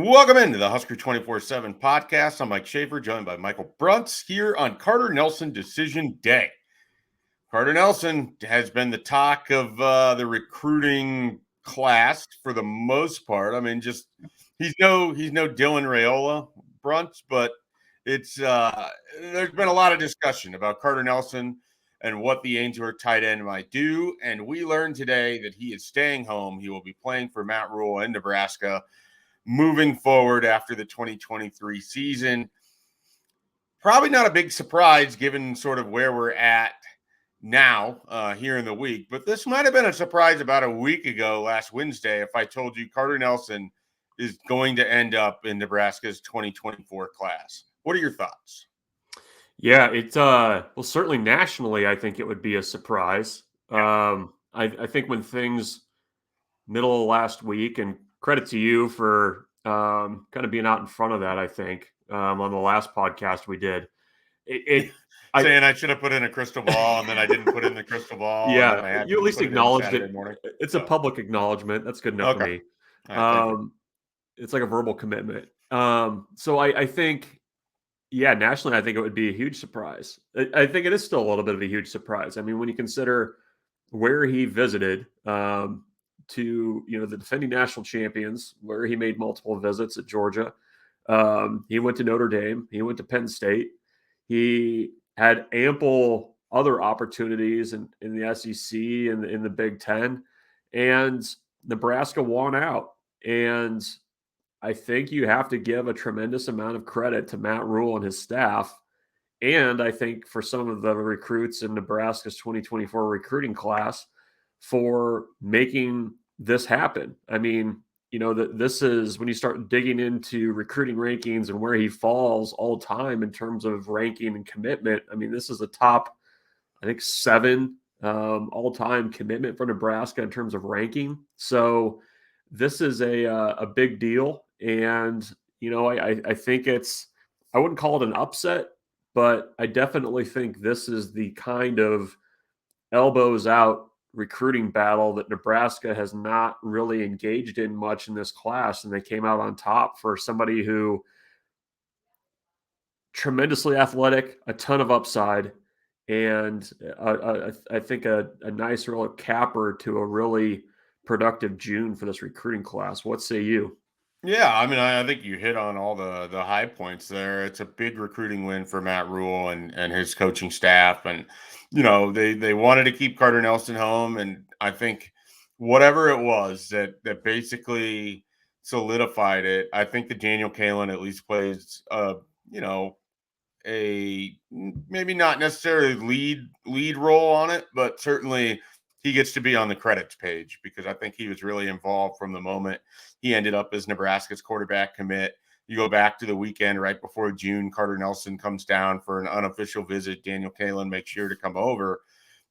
Welcome into the Husker247 Podcast. I'm Mike Schaefer, joined by Michael Bruntz here on Carter Nelson Decision Day. Carter Nelson has been the talk of the recruiting class for the most part. I mean, just he's no Dylan Raiola, Bruntz, but it's there's been a lot of discussion about Carter Nelson and what the Ainsworth tight end might do. And we learned today that he is staying home. He will be playing for Matt Rule in Nebraska moving forward after the 2023 season. Probably not a big surprise given sort of where we're at now here in the week, but this might have been a surprise about a week ago, last Wednesday, if I told you Carter Nelson is going to end up in Nebraska's 2024 class. What are your thoughts? Yeah, it's well, certainly nationally, I think it would be a surprise. I think when things middle of last week, and credit to you for kind of being out in front of that, I think on the last podcast we did. Saying I should have put in a crystal ball, and then I didn't put in the crystal ball. Yeah, and then I had you at least acknowledged it. Morning. It's a public acknowledgement. That's good enough for me. Right, it's like a verbal commitment. So I think, yeah, nationally, I think it would be a huge surprise. I think it is still a little bit of a huge surprise. I mean, when you consider where he visited to, the defending national champions, where he made multiple visits at Georgia. He went to Notre Dame. He went to Penn State. He had ample other opportunities in the SEC and in the Big Ten, and Nebraska won out. And I think you have to give a tremendous amount of credit to Matt Rule and his staff. And I think for some of the recruits in Nebraska's 2024 recruiting class for making this happen. I mean, this is when you start digging into recruiting rankings and where he falls all time in terms of ranking and commitment. I mean, this is the top, I think, 7 all-time commitment for Nebraska in terms of ranking. So this is a big deal. And, I think I wouldn't call it an upset, but I definitely think this is the kind of elbows out recruiting battle that Nebraska has not really engaged in much in this class. And they came out on top for somebody who tremendously athletic, a ton of upside, and I think a nice real capper to a really productive June for this recruiting class. What say you? Yeah, I mean, I think you hit on all the high points there. It's a big recruiting win for Matt Rule and his coaching staff, and they wanted to keep Carter Nelson home, and I think whatever it was that basically solidified it. I think that Daniel Kalin at least plays a maybe not necessarily lead role on it, but certainly he gets to be on the credits page because I think he was really involved from the moment he ended up as Nebraska's quarterback commit. You go back to the weekend right before June, Carter Nelson comes down for an unofficial visit. Daniel Kalin makes sure to come over,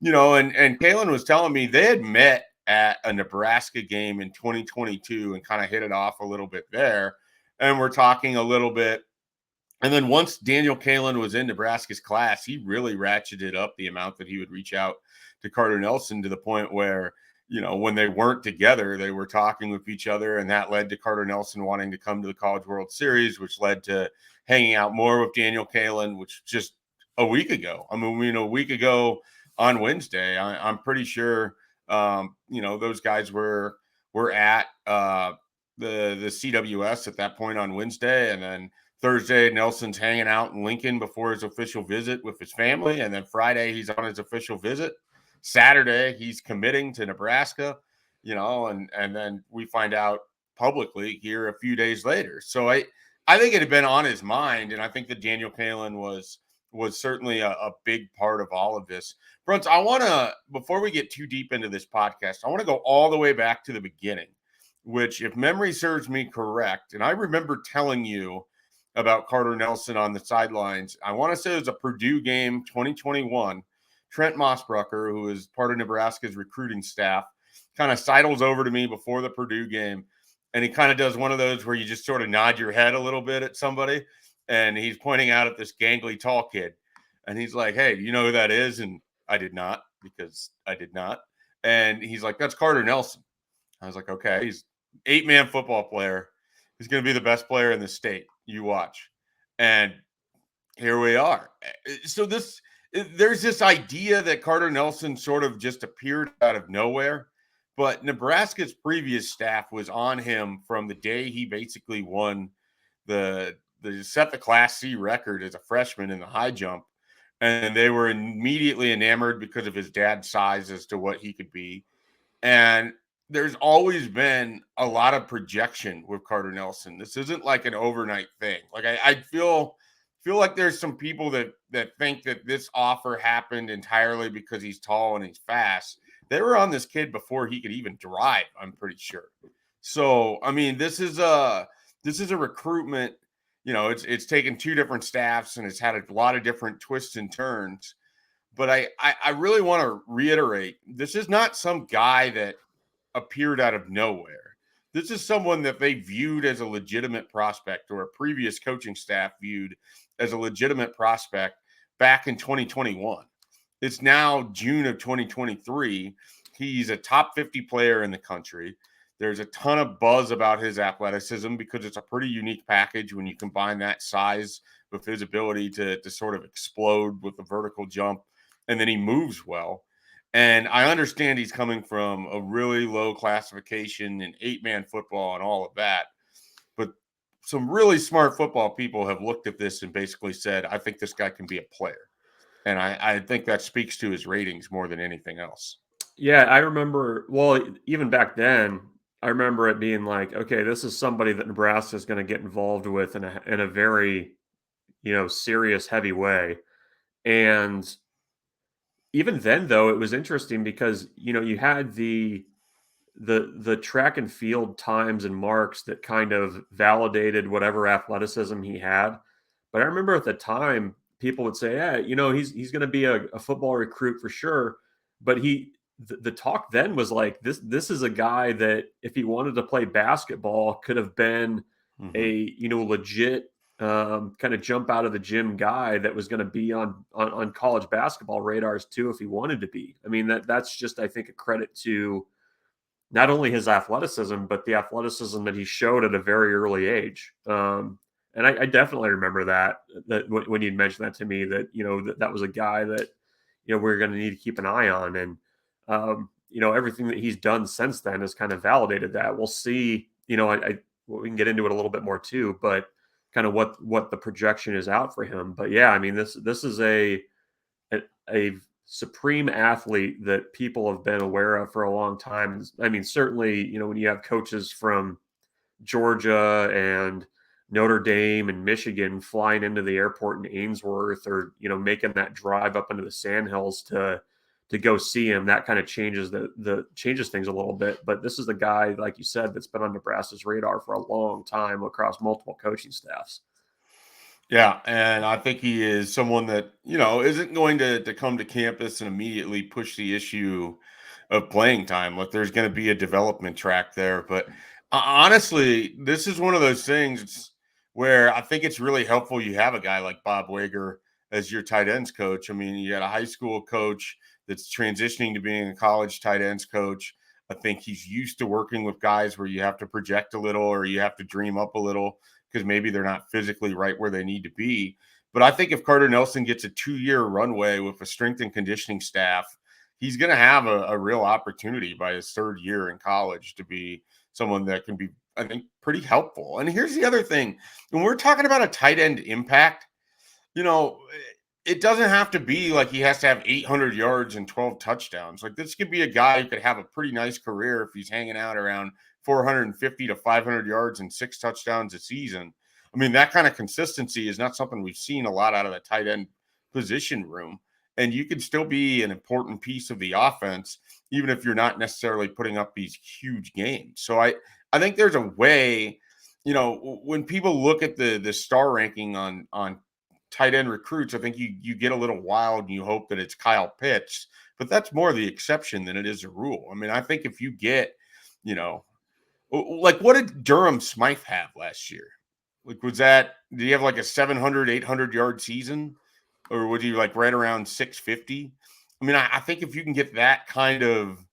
and Kalin was telling me they had met at a Nebraska game in 2022 and kind of hit it off a little bit there. And we're talking a little bit. And then once Daniel Kalin was in Nebraska's class, he really ratcheted up the amount that he would reach out to Carter Nelson to the point where, when they weren't together, they were talking with each other. And that led to Carter Nelson wanting to come to the College World Series, which led to hanging out more with Daniel Kalin, which just a week ago. I mean, a week ago on Wednesday, I'm pretty sure, those guys were at the CWS at that point on Wednesday. And then Thursday, Nelson's hanging out in Lincoln before his official visit with his family. And then Friday, he's on his official visit. Saturday, he's committing to Nebraska, and then we find out publicly here a few days later. So I think it had been on his mind. And I think that Daniel Kalin was certainly a big part of all of this. Bruntz, I want to, before we get too deep into this podcast, I want to go all the way back to the beginning, which, if memory serves me correct, and I remember telling you about Carter Nelson on the sidelines. I want to say it was a Purdue game, 2021. Trent Mossbrucker, who is part of Nebraska's recruiting staff, kind of sidles over to me before the Purdue game, and he kind of does one of those where you just sort of nod your head a little bit at somebody, and he's pointing out at this gangly tall kid, and he's like, "Hey, you know who that is?" And I did not, because I did not. And he's like, "That's Carter Nelson." I was like, "Okay." He's 8-man football player. He's going to be the best player in the state. You watch. And here we are. So there's this idea that Carter Nelson sort of just appeared out of nowhere, but Nebraska's previous staff was on him from the day he basically won the set the Class C record as a freshman in the high jump, and they were immediately enamored because of his dad's size as to what he could be. And there's always been a lot of projection with Carter Nelson. This isn't like an overnight thing. Like I feel like there's some people that think that this offer happened entirely because he's tall and he's fast. They were on this kid before he could even drive, I'm pretty sure. So, I mean, this is a recruitment, it's taken two different staffs and it's had a lot of different twists and turns. But I really want to reiterate, this is not some guy that appeared out of nowhere. This is someone that they viewed as a legitimate prospect, or a previous coaching staff viewed as a legitimate prospect back in 2021. It's now June of 2023. He's a top 50 player in the country. There's a ton of buzz about his athleticism because it's a pretty unique package when you combine that size with his ability to sort of explode with the vertical jump, and then he moves well. And I understand he's coming from a really low classification in 8-man football and all of that. But some really smart football people have looked at this and basically said, I think this guy can be a player. And I think that speaks to his ratings more than anything else. Yeah, I remember, well, even back then, I remember it being like, okay, this is somebody that Nebraska is going to get involved with in a very, serious, heavy way. And even then, though, it was interesting because, you had the track and field times and marks that kind of validated whatever athleticism he had. But I remember at the time, people would say, yeah, he's going to be a football recruit for sure. But the talk then was like, this is a guy that if he wanted to play basketball could have been a legit kind of jump out of the gym guy that was going to be on college basketball radars too if he wanted to be. I mean, that's just, I think, a credit to not only his athleticism but the athleticism that he showed at a very early age. And I definitely remember that when you mentioned that to me, that that was a guy that we're going to need to keep an eye on. And everything that he's done since then has kind of validated that. We'll see, we can get into it a little bit more too, but kind of what the projection is out for him. But yeah, I mean, this is a supreme athlete that people have been aware of for a long time. I mean, certainly, when you have coaches from Georgia and Notre Dame and Michigan flying into the airport in Ainsworth, or making that drive up into the Sandhills to go see him, that kind of changes changes things a little bit. But this is the guy, like you said, that's been on Nebraska's radar for a long time across multiple coaching staffs. Yeah, and I think he is someone that, isn't going to come to campus and immediately push the issue of playing time. Like, there's going to be a development track there. But honestly, this is one of those things where I think it's really helpful you have a guy like Bob Wager as your tight ends coach. I mean, you got a high school coach that's transitioning to being a college tight ends coach. I think he's used to working with guys where you have to project a little or you have to dream up a little because maybe they're not physically right where they need to be. But I think if Carter Nelson gets a 2-year runway with a strength and conditioning staff, he's going to have a real opportunity by his 3rd year in college to be someone that can be, I think, pretty helpful. And here's the other thing. When we're talking about a tight end impact, it doesn't have to be like he has to have 800 yards and 12 touchdowns. Like, this could be a guy who could have a pretty nice career if he's hanging out around 450 to 500 yards and 6 touchdowns a season. I mean, that kind of consistency is not something we've seen a lot out of the tight end position room. And you can still be an important piece of the offense, even if you're not necessarily putting up these huge games. So I think there's a way, when people look at the star ranking on tight end recruits, I think you get a little wild and you hope that it's Kyle Pitts, but that's more the exception than it is a rule. I mean, I think if you get, like, what did Durham Smythe have last year? Like, did he have like a 700, 800 yard season, or was he like right around 650? I mean, I think if you can get that kind of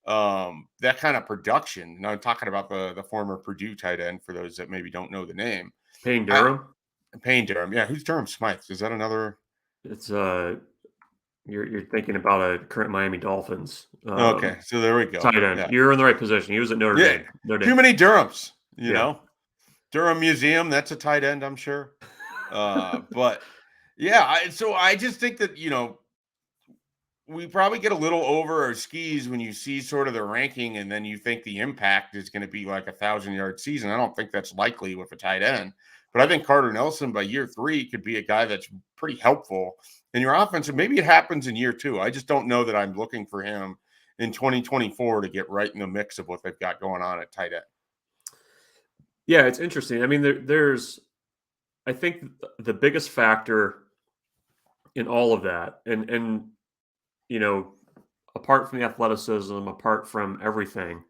that kind of production. And I'm talking about the former Purdue tight end for those that maybe don't know the name. Payne Durham. Payne Durham. Yeah, who's Durham Smythe? Is that another? It's you're thinking about a current Miami Dolphins Okay, so there we go. tight end. Yeah, You're in the right position. He was at Notre yeah. Dame. Notre Too Dame. many Durhams. Yeah. Durham Museum. That's a tight end, I'm sure. But yeah, so I just think that we probably get a little over our skis when you see sort of the ranking, and then you think the impact is going to be like 1,000-yard season. I don't think that's likely with a tight end, but I think Carter Nelson by year 3 could be a guy that's pretty helpful in your offense, and maybe it happens in year 2. I just don't know that I'm looking for him in 2024 to get right in the mix of what they've got going on at tight end. Yeah, it's interesting. I mean, I think the biggest factor in all of that, and apart from the athleticism, apart from everything,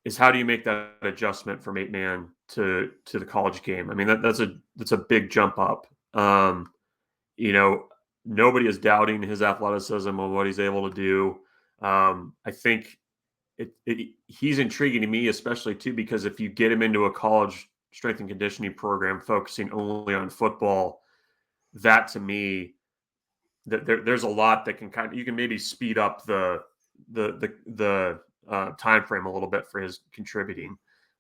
is how do you make that adjustment from 8-man to the college game? I mean, that's a big jump up. Nobody is doubting his athleticism and what he's able to do. I think he's intriguing to me, especially too, because if you get him into a college strength and conditioning program focusing only on football, that to me, there's a lot that you can maybe speed up the time frame a little bit for his contributing.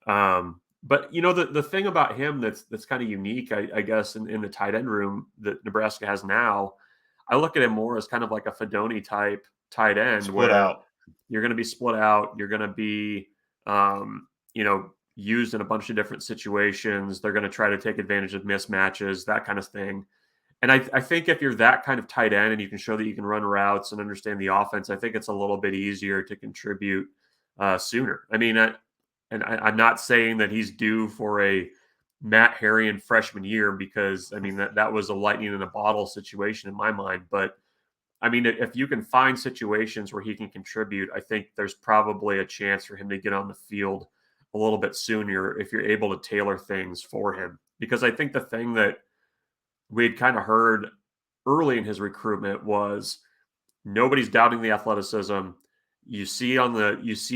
But the thing about him that's kind of unique, I guess, in the tight end room that Nebraska has now, I look at him more as kind of like a Fedoni type tight end, Split where out. you're going to be split out, you're going to be used in a bunch of different situations. They're going to try to take advantage of mismatches, that kind of thing. And I think if you're that kind of tight end and you can show that you can run routes and understand the offense, I think it's a little bit easier to contribute sooner. I mean, I'm not saying that he's due for a Matt Harrion freshman year, because I mean that was a lightning in a bottle situation in my mind. But I mean, if you can find situations where he can contribute, I think there's probably a chance for him to get on the field a little bit sooner if you're able to tailor things for him. Because I think the thing that we had kind of heard early in his recruitment was nobody's doubting the athleticism. You see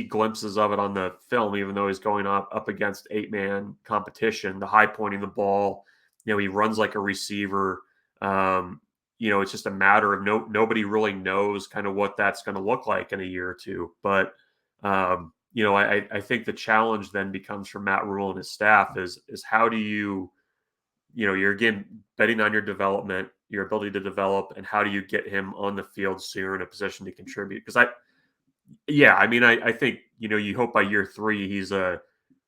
glimpses of it on the film, even though he's going up against 8-man competition, the high pointing the ball, he runs like a receiver. It's just a matter of nobody really knows kind of what that's going to look like in a year or two. But, I think the challenge then becomes for Matt Rule and his staff is how do you're again betting on your development, your ability to develop, and how do you get him on the field sooner in a position to contribute? Because I think, you hope by year 3, he's a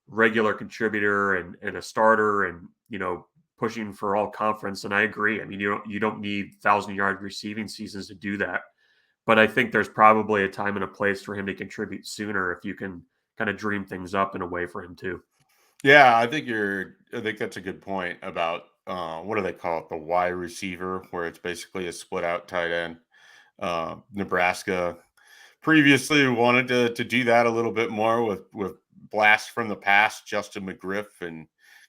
regular contributor and a starter and, pushing for all conference. And I agree. I mean, you don't need 1,000-yard receiving seasons to do that. But I think there's probably a time and a place for him to contribute sooner if you can kind of dream things up in a way for him too. Yeah, I think that's a good point about what do they call it? The Y receiver, where it's basically a split out tight end. Nebraska previously wanted to do that a little bit more with blasts from the past, Justin McGriff and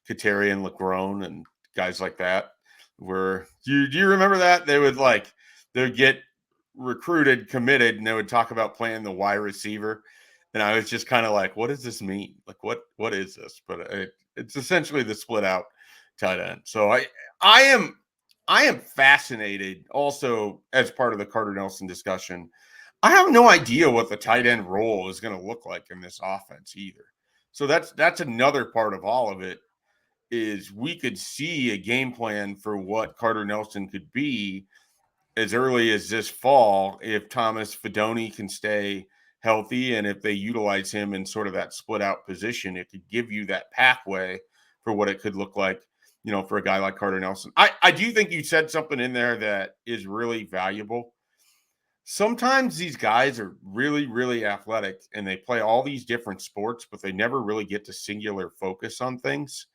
Katarian LeGrone and guys like that. Where do you remember that? They'd get recruited, committed, and they would talk about playing the Y receiver. And I was just kind of like, what does this mean? Like, what is this? But it's essentially the split out tight end. So I am fascinated also as part of the Carter Nelson discussion. I have no idea what the tight end role is going to look like in this offense either. So that's another part of all of it, is we could see a game plan for what Carter Nelson could be as early as this fall if Thomas Fedoni can stay healthy, and if they utilize him in sort of that split out position, it could give you that pathway for what it could look like, for a guy like Carter Nelson. I do think you said something in there that is really valuable. Sometimes these guys are really, really athletic and they play all these different sports, but they never really get to singular focus on things.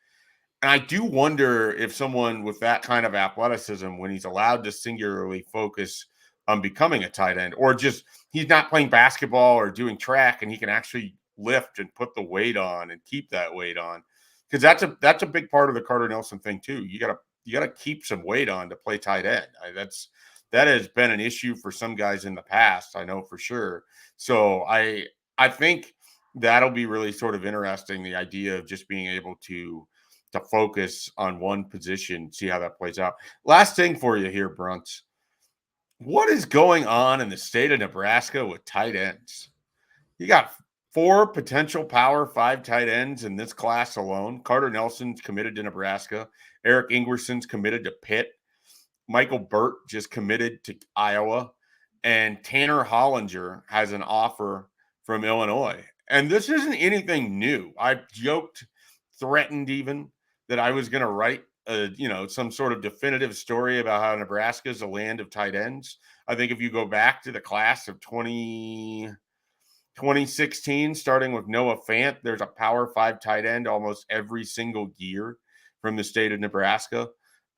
And I do wonder if someone with that kind of athleticism, when he's allowed to singularly focus on becoming a tight end, or just he's not playing basketball or doing track and he can actually lift and put the weight on and keep that weight on. Because that's a big part of the Carter Nelson thing too. You gotta keep some weight on to play tight end. That has been an issue for some guys in the past, I know for sure. So I I think that'll be really sort of interesting. The idea of just being able to focus on one position, see how that plays out. Last thing for you here, Bruntz. What is going on in the state of Nebraska with tight ends? You got 4 potential Power 5 tight ends in this class alone. Carter Nelson's committed to Nebraska. Eric Ingerson's committed to Pitt. Michael Burt just committed to Iowa. And Tanner Hollinger has an offer from Illinois. And this isn't anything new. I've joked, threatened even, that I was going to write some sort of definitive story about how Nebraska is a land of tight ends. I think if you go back to the class of 2016, starting with Noah Fant, there's a Power 5 tight end almost every single year from the state of Nebraska.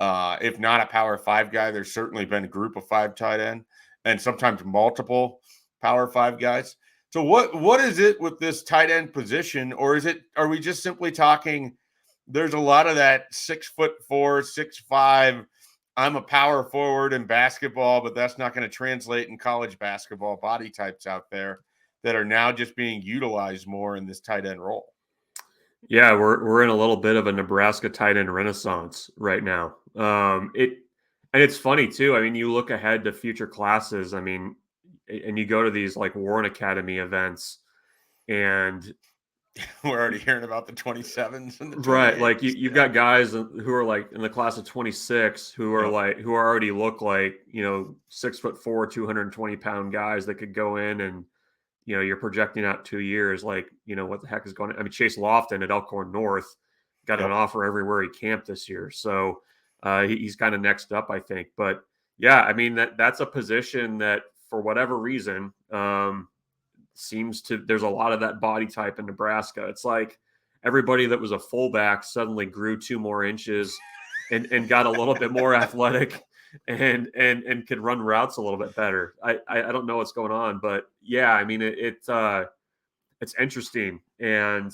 If not a Power 5 guy, there's certainly been a group of 5 tight end and sometimes multiple Power 5 guys. So what is it with this tight end position? Or are we just simply talking, there's a lot of that 6'4", 6'5", I'm a power forward in basketball, but that's not going to translate in college basketball body types out there that are now just being utilized more in this tight end role? Yeah, we're in a little bit of a Nebraska tight end renaissance right now. And it's funny too. I mean, you look ahead to future classes. I mean, and you go to these like Warren Academy events, and we're already hearing about the 27s and the 28s. Right, like you've got guys who are like in the class of 26 who are who already look like 6'4", 220-pound guys that could go in and you're projecting out 2 years. Like what the heck is going on? I mean, Chase Lofton at Elkhorn North got an offer everywhere he camped this year, so he's kind of next up, I think. But yeah, I mean that's a position that for whatever reason there's a lot of that body type in Nebraska. It's like everybody that was a fullback suddenly grew 2 more inches and got a little bit more athletic and could run routes a little bit better. I don't know what's going on, but yeah, I mean it's interesting and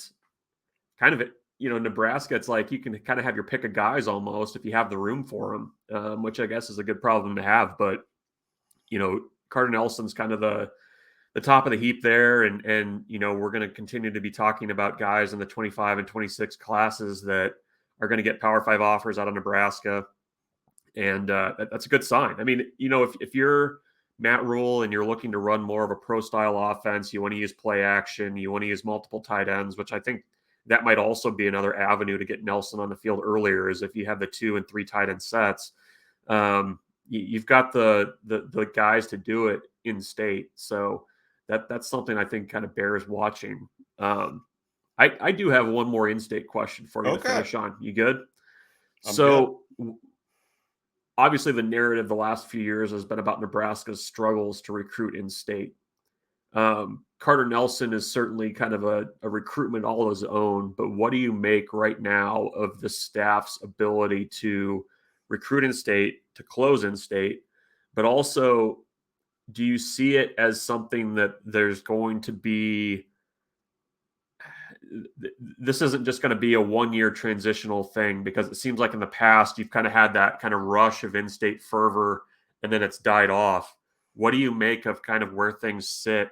kind of Nebraska. It's like you can kind of have your pick of guys almost if you have the room for them, which I guess is a good problem to have. But Carter Nelson's kind of the top of the heap there. And we're going to continue to be talking about guys in the 25 and 26 classes that are going to get Power 5 offers out of Nebraska. And that's a good sign. I mean, if you're Matt Rule and you're looking to run more of a pro style offense, you want to use play action, you want to use multiple tight ends, which I think that might also be another avenue to get Nelson on the field earlier, is if you have the 2 and 3 tight end sets, you've got the guys to do it in state. So that's something I think kind of bears watching. I do have one more in-state question for you to finish on. You good? I'm good. Obviously the narrative the last few years has been about Nebraska's struggles to recruit in-state. Carter Nelson is certainly kind of a recruitment all his own, but what do you make right now of the staff's ability to recruit in-state, to close in-state, but also do you see it as something that there's going to be, this isn't just going to be a 1-year transitional thing? Because it seems like in the past, you've kind of had that kind of rush of in-state fervor and then it's died off. What do you make of kind of where things sit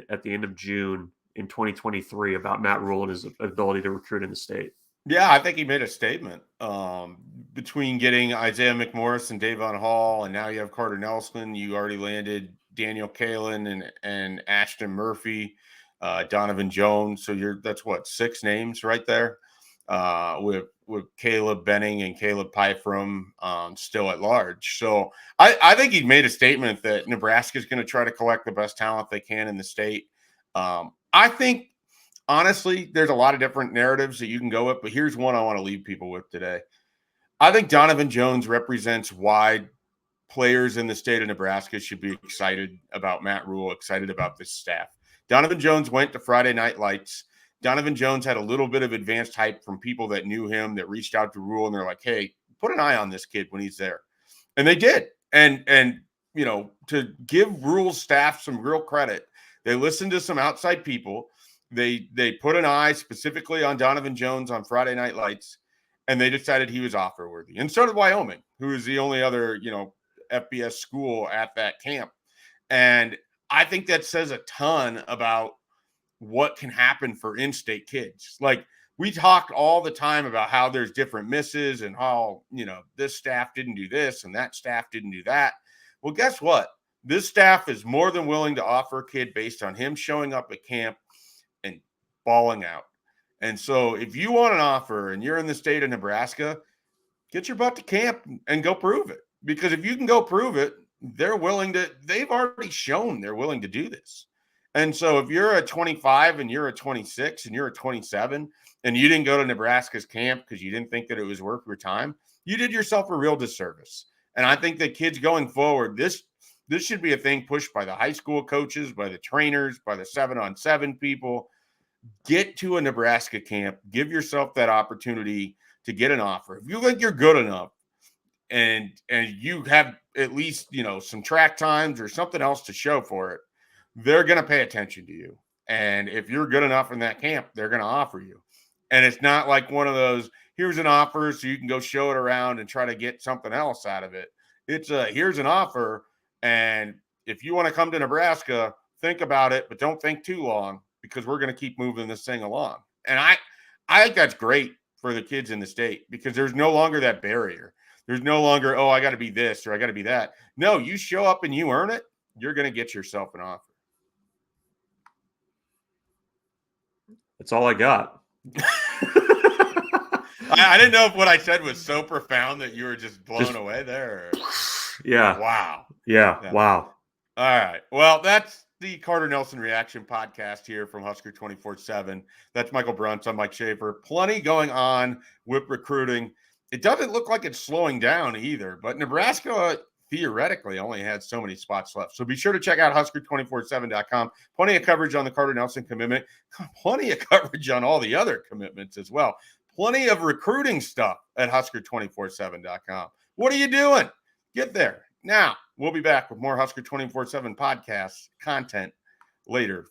at the end of June in 2023 about Matt Rule and his ability to recruit in the state? Yeah, I think he made a statement between getting Isaiah McMorris and Davon Hall, and now you have Carter Nelson. You already landed Daniel Kalin and Ashton Murphy, Donovan Jones. So that's 6 names right there, with Caleb Benning and Caleb Pyfrom still at large. So I think he made a statement that Nebraska is going to try to collect the best talent they can in the state. I think, honestly, there's a lot of different narratives that you can go with, but here's one I want to leave people with today. I think Donovan Jones represents why players in the state of Nebraska should be excited about Matt Rule, excited about this staff. Donovan Jones went to Friday Night Lights. Donovan Jones had a little bit of advanced hype from people that knew him, that reached out to Rule, and they're like, hey, put an eye on this kid when he's there. And they did. And to give Rule's staff some real credit, they listened to some outside people. They put an eye specifically on Donovan Jones on Friday Night Lights, and they decided he was offer worthy. And so did Wyoming, who is the only other, FBS school at that camp. And I think that says a ton about what can happen for in-state kids. Like, we talked all the time about how there's different misses and how, this staff didn't do this and that staff didn't do that. Well, guess what? This staff is more than willing to offer a kid based on him showing up at camp and balling out. And so if you want an offer and you're in the state of Nebraska, get your butt to camp and go prove it. Because if you can go prove it, they've already shown they're willing to do this. And so if you're a 25 and you're a 26 and you're a 27 and you didn't go to Nebraska's camp because you didn't think that it was worth your time, you did yourself a real disservice. And I think that kids going forward, this should be a thing pushed by the high school coaches, by the trainers, by the 7-on-7 people. Get to a Nebraska camp. Give yourself that opportunity to get an offer. If you think you're good enough and you have at least, some track times or something else to show for it, they're going to pay attention to you. And if you're good enough in that camp, they're going to offer you. And it's not like one of those, here's an offer so you can go show it around and try to get something else out of it. It's here's an offer. And if you want to come to Nebraska, think about it, but don't think too long because we're going to keep moving this thing along. And I think that's great for the kids in the state because there's no longer that barrier. There's no longer, I got to be this or I got to be that. No, you show up and you earn it, you're going to get yourself an offer. That's all I got. I didn't know if what I said was so profound that you were just blown away there. Yeah. Wow. Yeah. Wow. All right. Well, that's the Carter Nelson Reaction Podcast here from Husker247. That's Michael Bruntz. I'm Mike Schaefer. Plenty going on with recruiting. It doesn't look like it's slowing down either, but Nebraska theoretically only had so many spots left. So be sure to check out Husker247.com. Plenty of coverage on the Carter Nelson commitment. Plenty of coverage on all the other commitments as well. Plenty of recruiting stuff at Husker247.com. What are you doing? Get there. Now, we'll be back with more Husker247 podcast content later